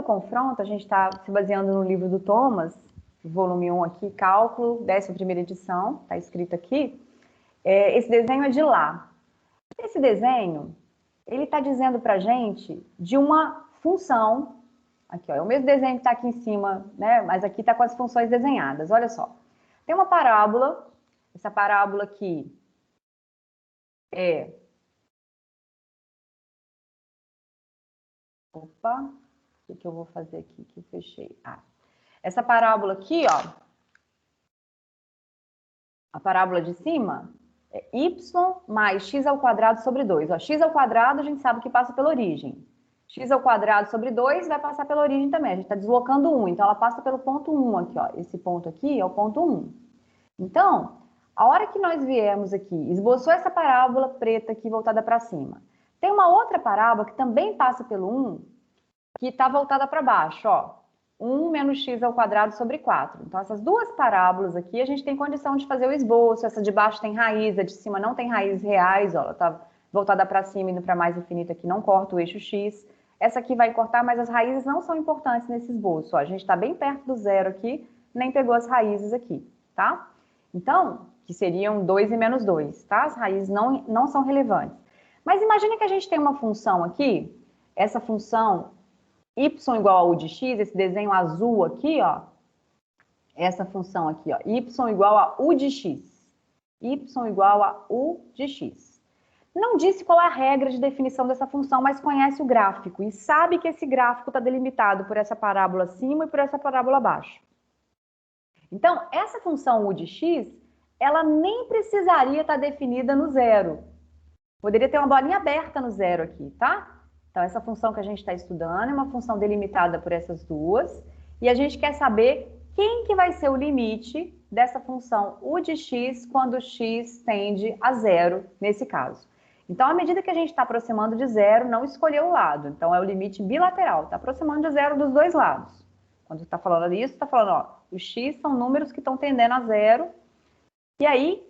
confronto, a gente está se baseando no livro do Thomas, volume 1 aqui, cálculo, 11ª edição, está escrito aqui. Esse desenho é de lá. Esse desenho, ele está dizendo para a gente de uma função, aqui ó, é o mesmo desenho que está aqui em cima, né? Mas aqui está com as funções desenhadas, olha só. Tem uma parábola, essa parábola aqui é... Opa, o que eu vou fazer aqui que eu fechei? Essa parábola aqui, ó, a parábola de cima é y mais x ao quadrado sobre 2. Ó, x ao quadrado a gente sabe que passa pela origem. X ao quadrado sobre 2 vai passar pela origem também. A gente está deslocando 1, então ela passa pelo ponto 1 aqui, ó. Esse ponto aqui é o ponto 1. Então, a hora que nós viemos aqui, esboçou essa parábola preta aqui voltada para cima. Tem uma outra parábola que também passa pelo 1, que está voltada para baixo, ó. 1 menos x ao quadrado sobre 4. Então, essas duas parábolas aqui, a gente tem condição de fazer o esboço. Essa de baixo tem raiz, a de cima não tem raízes reais, ó. Ela está voltada para cima, indo para mais infinito aqui, não corta o eixo x. Essa aqui vai cortar, mas as raízes não são importantes nesse esboço, ó. A gente está bem perto do zero aqui, nem pegou as raízes aqui, tá? Então, que seriam 2 e menos 2, tá? As raízes não são relevantes. Mas imagine que a gente tem uma função aqui, essa função y igual a u de x, esse desenho azul aqui, ó, essa função aqui, ó, y igual a u de x. Y igual a u de x. Não disse qual é a regra de definição dessa função, mas conhece o gráfico e sabe que esse gráfico está delimitado por essa parábola acima e por essa parábola abaixo. Então, essa função u de x, ela nem precisaria estar definida no zero. Poderia ter uma bolinha aberta no zero aqui, tá? Então, essa função que a gente está estudando é uma função delimitada por essas duas. E a gente quer saber quem que vai ser o limite dessa função u de x quando x tende a zero, nesse caso. Então, à medida que a gente está aproximando de zero, não escolheu o lado. Então, é o limite bilateral. Está aproximando de zero dos dois lados. Quando está falando isso, está falando, ó, os x são números que estão tendendo a zero. E aí,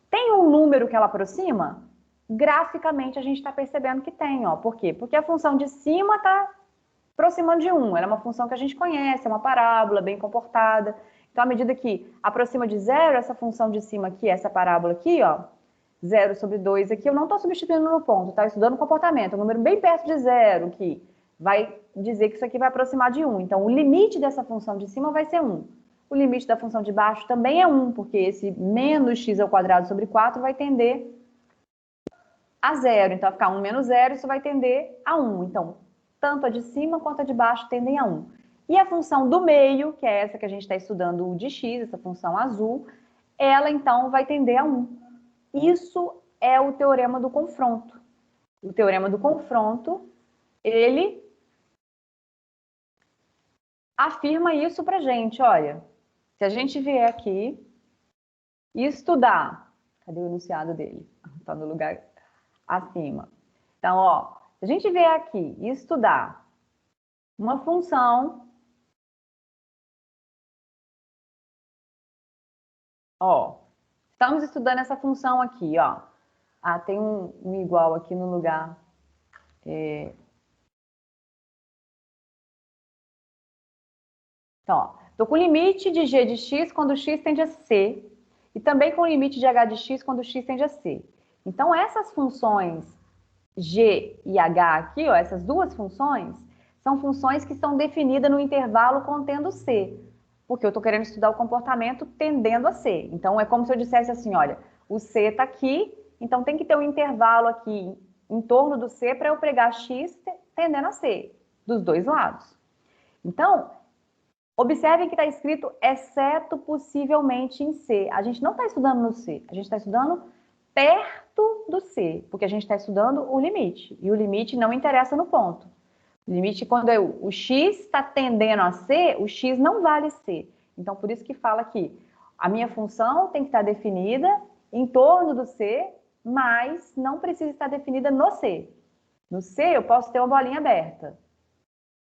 tem um número que ela aproxima? Graficamente, a gente está percebendo que tem, ó. Por quê? Porque a função de cima está aproximando de 1. Ela é uma função que a gente conhece, é uma parábola bem comportada. Então, à medida que aproxima de zero, essa função de cima aqui, essa parábola aqui, ó, 0 sobre 2 aqui, eu não estou substituindo no ponto, tá? Estudando o comportamento, um número bem perto de zero, que vai dizer que isso aqui vai aproximar de 1. Então, o limite dessa função de cima vai ser 1. O limite da função de baixo também é 1, porque esse menos x ao quadrado sobre 4 vai tender a zero. Então, vai ficar 1 menos 0, isso vai tender a 1. Então, tanto a de cima quanto a de baixo tendem a 1. E a função do meio, que é essa que a gente está estudando, o de x, essa função azul, ela, então, vai tender a 1. Isso é o teorema do confronto. O teorema do confronto, ele afirma isso pra gente, olha. Se a gente vier aqui e estudar, cadê o enunciado dele? Está no lugar acima. Então, ó, se a gente vier aqui e estudar uma função, ó, estamos estudando essa função aqui, ó. Tem um igual aqui no lugar. Então, ó, estou com limite de g de x quando x tende a c, e também com limite de h de x quando x tende a c. Então, essas funções g e h aqui, ó, essas duas funções, são funções que estão definidas no intervalo contendo c, porque eu estou querendo estudar o comportamento tendendo a c. Então, é como se eu dissesse assim, olha, o c está aqui, então tem que ter um intervalo aqui em torno do c para eu pregar x tendendo a c, dos dois lados. Então, observem que está escrito exceto possivelmente em C. A gente não está estudando no C, a gente está estudando perto do C, porque a gente está estudando o limite. E o limite não interessa no ponto. O limite, quando o x está tendendo a C, o x não vale C. Então, por isso que fala que a minha função tem que estar definida em torno do C, mas não precisa estar definida no C. No C, eu posso ter uma bolinha aberta.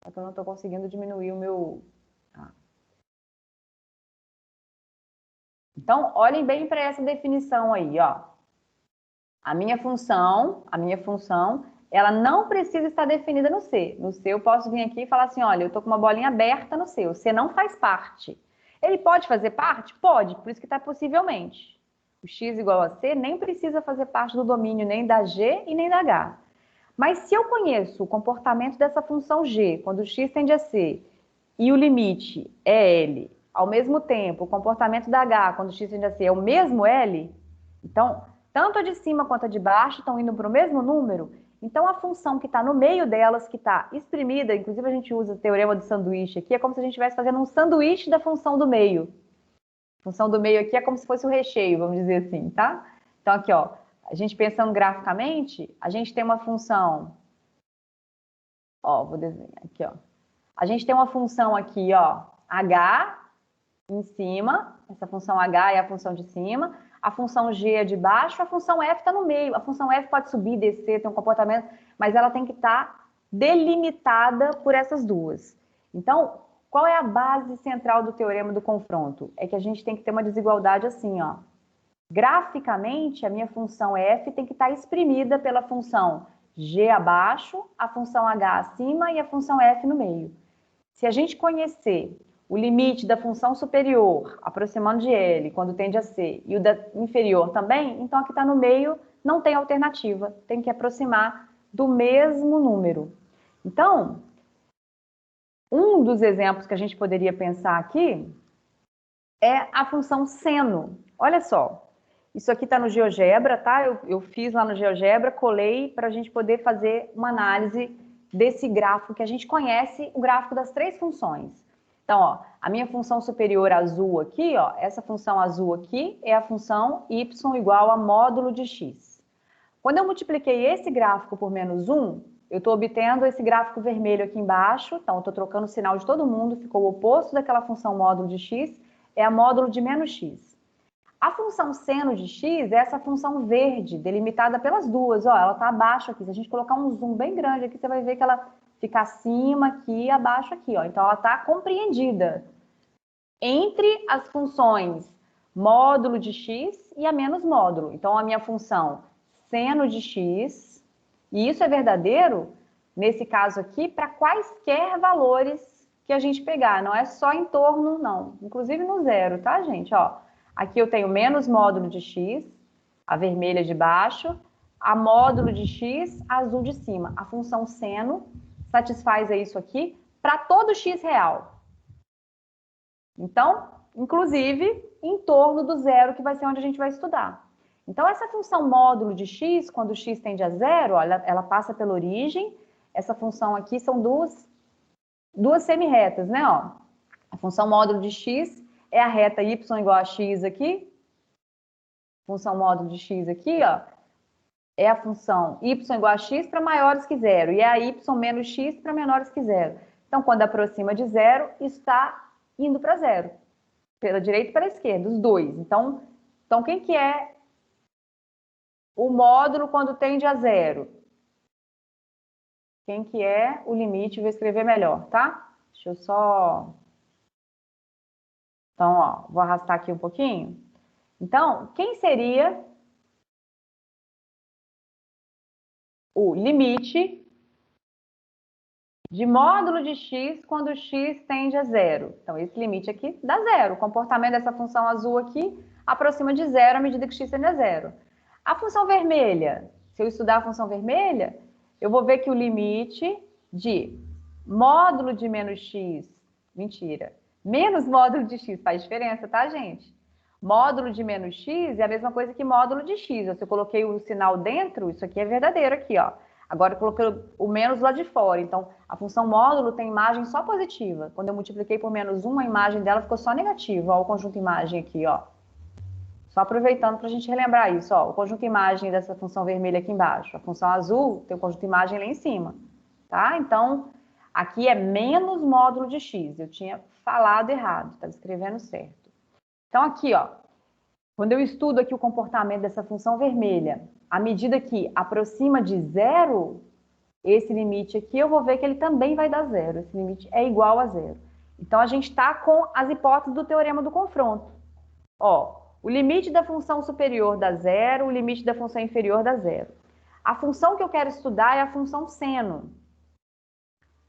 Só que eu não estou conseguindo diminuir o meu... Então, olhem bem para essa definição aí, ó. A minha função ela não precisa estar definida no C. No C eu posso vir aqui e falar assim, olha, eu estou com uma bolinha aberta no C, o C não faz parte. Ele pode fazer parte? Pode, por isso que está possivelmente. O x igual a C nem precisa fazer parte do domínio nem da G e nem da H. Mas se eu conheço o comportamento dessa função G, quando o x tende a C, e o limite é L, ao mesmo tempo, o comportamento da H, quando o x tende a C, é o mesmo L, então, tanto a de cima quanto a de baixo estão indo para o mesmo número, então a função que está no meio delas, que está exprimida, inclusive a gente usa o teorema do sanduíche aqui, é como se a gente estivesse fazendo um sanduíche da função do meio. A função do meio aqui é como se fosse o recheio, vamos dizer assim, tá? Então aqui, ó, a gente pensando graficamente, a gente tem uma função, ó, vou desenhar aqui, ó. A gente tem uma função aqui, ó, h em cima, essa função h é a função de cima, a função g é de baixo, a função f está no meio. A função f pode subir, descer, ter um comportamento, mas ela tem que estar delimitada por essas duas. Então, qual é a base central do teorema do confronto? É que a gente tem que ter uma desigualdade assim, ó. Graficamente, a minha função f tem que estar exprimida pela função g abaixo, a função h acima e a função f no meio. Se a gente conhecer o limite da função superior, aproximando de L, quando tende a C, e o da inferior também, então aqui está no meio, não tem alternativa, tem que aproximar do mesmo número. Então, um dos exemplos que a gente poderia pensar aqui é a função seno. Olha só, isso aqui está no GeoGebra, tá? Eu fiz lá no GeoGebra, colei para a gente poder fazer uma análise desse gráfico que a gente conhece, o gráfico das três funções. Então, ó, a minha função superior azul aqui, ó, essa função azul aqui é a função y igual a módulo de x. Quando eu multipliquei esse gráfico por menos 1, eu estou obtendo esse gráfico vermelho aqui embaixo, então eu estou trocando o sinal de todo mundo, ficou o oposto daquela função módulo de x, é a módulo de menos x. A função seno de x é essa função verde, delimitada pelas duas, ó, ela está abaixo aqui. Se a gente colocar um zoom bem grande aqui, você vai ver que ela fica acima aqui e abaixo aqui, ó. Então, ela está compreendida entre as funções módulo de x e a menos módulo. Então, a minha função seno de x, e isso é verdadeiro, nesse caso aqui, para quaisquer valores que a gente pegar. Não é só em torno, não. Inclusive no zero, tá, gente? Ó, aqui eu tenho menos módulo de x, a vermelha de baixo, a módulo de x, a azul de cima. A função seno satisfaz isso aqui para todo x real. Então, inclusive, em torno do zero, que vai ser onde a gente vai estudar. Então, essa função módulo de x, quando x tende a zero, olha, ela passa pela origem. Essa função aqui são duas semi-retas, né? Ó. A função módulo de x é a reta y igual a x aqui. Função módulo de x aqui, ó, é a função y igual a x para maiores que zero. E é a y menos x para menores que zero. Então, quando aproxima de zero, está indo para zero. Pela direita e pela esquerda, os dois. Então, quem que é o módulo quando tende a zero? Quem que é o limite? Vou escrever melhor, tá? Deixa eu só... Então, ó, vou arrastar aqui um pouquinho. Então, quem seria o limite de módulo de x quando x tende a zero? Então, esse limite aqui dá zero. O comportamento dessa função azul aqui aproxima de zero à medida que x tende a zero. A função vermelha, se eu estudar a função vermelha, eu vou ver que o limite de módulo de menos x, mentira, menos módulo de x faz diferença, tá, gente? Módulo de menos x é a mesma coisa que módulo de x. Se eu coloquei o sinal dentro, isso aqui é verdadeiro aqui, ó. Agora eu coloquei o menos lá de fora. Então, a função módulo tem imagem só positiva. Quando eu multipliquei por menos 1, a imagem dela ficou só negativa. Ó, o conjunto imagem aqui, ó. Só aproveitando para a gente relembrar isso, ó. O conjunto imagem dessa função vermelha aqui embaixo. A função azul tem o conjunto imagem lá em cima, tá? Então, aqui é menos módulo de x. Eu tinha falado errado, estava escrevendo certo. Então, aqui, ó, quando eu estudo aqui o comportamento dessa função vermelha, à medida que aproxima de zero, esse limite aqui, eu vou ver que ele também vai dar zero. Esse limite é igual a zero. Então, a gente está com as hipóteses do teorema do confronto. Ó, o limite da função superior dá zero, o limite da função inferior dá zero. A função que eu quero estudar é a função seno.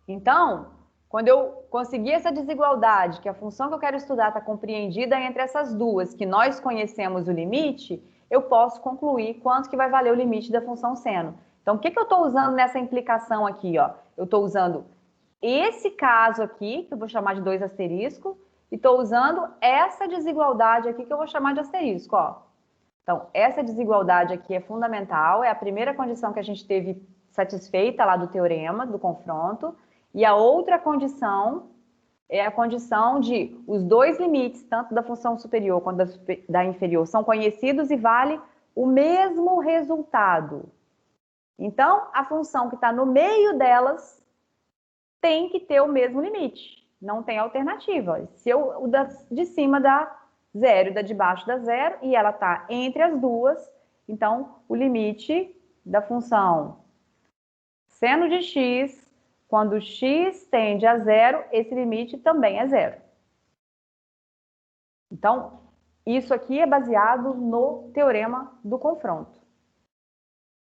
Então, quando eu conseguir essa desigualdade, que a função que eu quero estudar está compreendida entre essas duas, que nós conhecemos o limite, eu posso concluir quanto que vai valer o limite da função seno. Então, o que eu estou usando nessa implicação aqui? Ó? Eu estou usando esse caso aqui, que eu vou chamar de 2 asterisco, e estou usando essa desigualdade aqui, que eu vou chamar de asterisco. Ó. Então, essa desigualdade aqui é fundamental, é a primeira condição que a gente teve satisfeita lá do teorema, do confronto, e a outra condição é a condição de os dois limites, tanto da função superior quanto da inferior, são conhecidos e vale o mesmo resultado. Então, a função que está no meio delas tem que ter o mesmo limite, não tem alternativa. Se o de cima dá 0 e da de baixo dá 0, e ela está entre as duas, então o limite da função seno de x, quando x tende a 0, esse limite também é 0. Então, isso aqui é baseado no teorema do confronto.